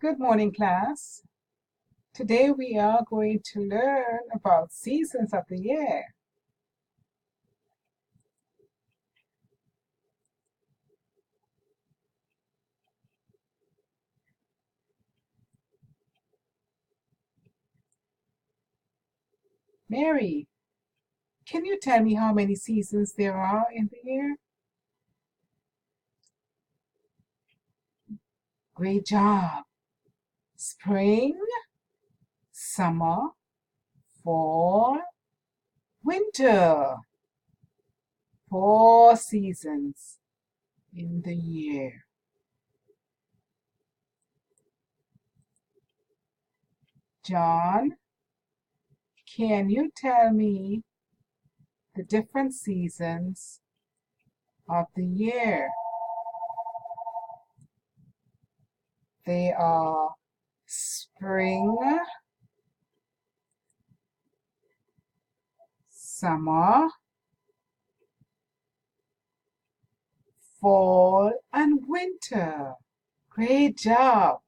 Good morning, class. Today we are going to learn about seasons of the year. Mary, can you tell me how many seasons there are in the year? Great job. Spring, summer, fall, winter. 4 seasons in the year. John, can you tell me the different seasons of the year? They are spring, summer, fall, and winter. Great job.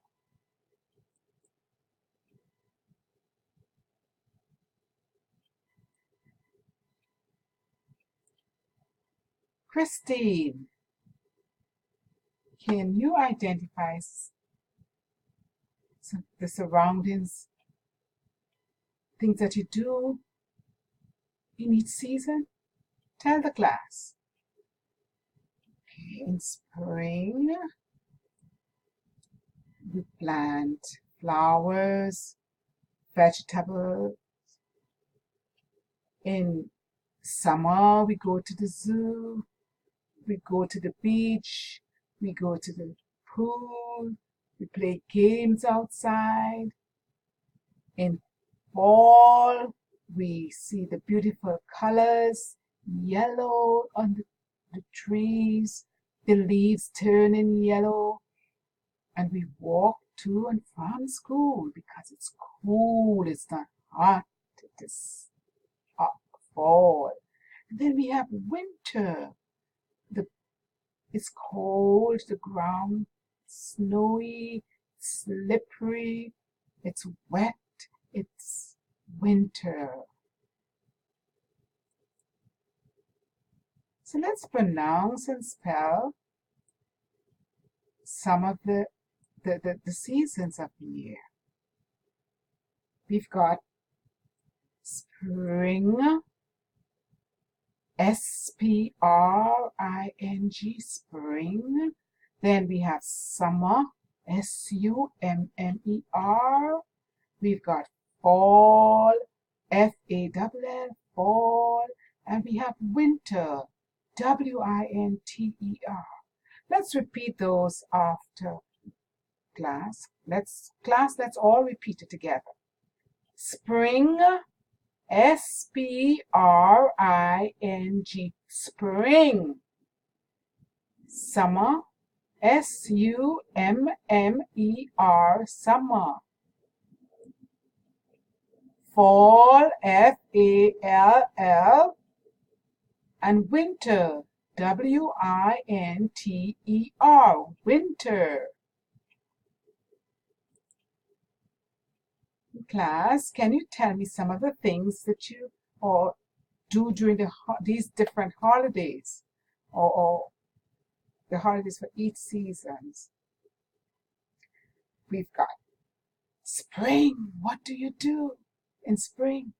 Christine, can you identify the surroundings, things that you do in each season? Tell the class. Okay, in spring, we plant flowers, vegetables. In summer, we go to the zoo, we go to the beach, we go to the pool, we play games outside. In fall, we see the beautiful colors, yellow on the trees, the leaves turning yellow, and we walk to and from school because it's cool, it's not hot, it is hot fall. And then we have winter. It's cold, the ground snowy, slippery, it's wet, it's winter. So let's pronounce and spell some of the seasons of the year. We've got spring, spring, spring. Then we have summer, summer. We've got fall, fall, fall. And we have winter, winter. Let's repeat those after class. Let's all repeat it together. Spring, spring, spring. Summer, summer, summer. Fall, fall. And winter, winter, winter. Class, can you tell me some of the things that you do during these different holidays, or the holidays for each season? We've got spring. What do you do in spring?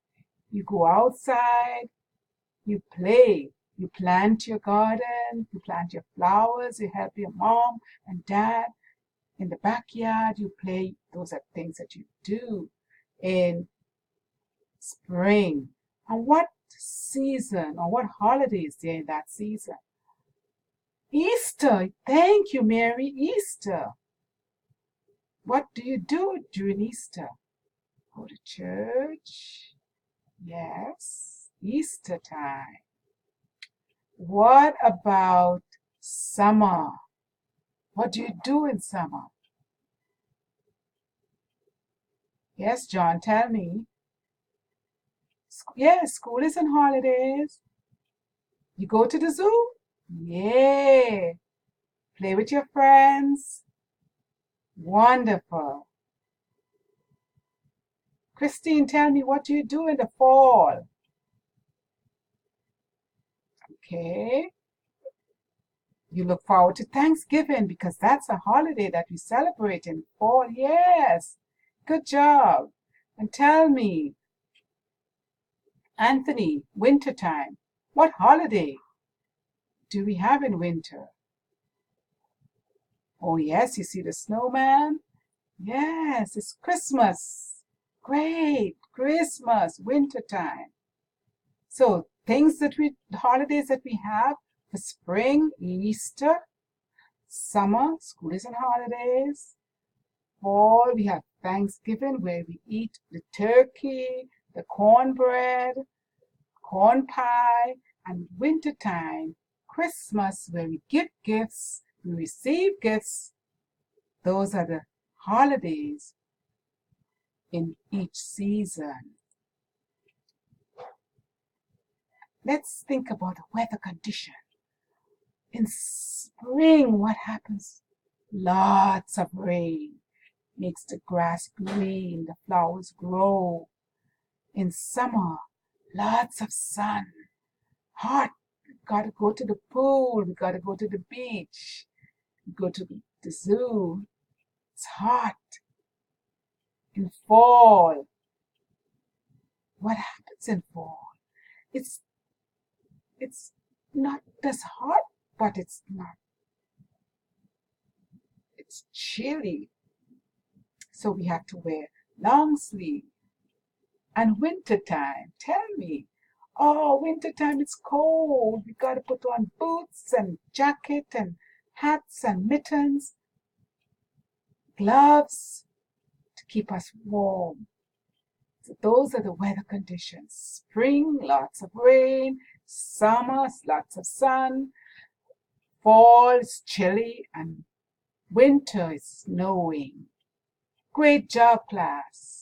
You go outside, you play, you plant your garden, you plant your flowers, you help your mom and dad in the backyard, you play. Those are things that you do in spring. And what season or what holiday is there in that season? Easter. Thank you, Mary. Easter. What do you do during Easter? Go to church. Yes, Easter time. What about summer? What do you do in summer? Yes, John, tell me. Yes, school is on holidays. You go to the zoo? Yeah. Play with your friends. Wonderful. Christine, tell me, what do you do in the fall? Okay. You look forward to Thanksgiving because that's a holiday that we celebrate in fall. Yes. Good job. And tell me, Anthony, wintertime, what holiday do we have in winter? Oh, yes, you see the snowman? Yes, it's Christmas. Great, Christmas, wintertime. So, holidays that we have for spring, Easter, summer, school is on holidays. Fall, we have Thanksgiving where we eat the turkey, the cornbread, corn pie, and wintertime, Christmas, where we give gifts, we receive gifts. Those are the holidays in each season. Let's think about the weather condition. In spring, what happens? Lots of rain makes the grass green, the flowers grow. In summer, lots of sun, hot. We gotta go to the pool, we gotta go to the beach, we go to the zoo. It's hot. In fall, what happens in fall? It's it's not as hot, but it's not. It's chilly. So we have to wear long sleeve. And wintertime, tell me. Oh, wintertime it's cold. We gotta put on boots and jacket and hats and mittens, gloves to keep us warm. So those are the weather conditions. Spring, lots of rain. Summer, lots of sun. Fall is chilly and winter is snowing. Great job, class.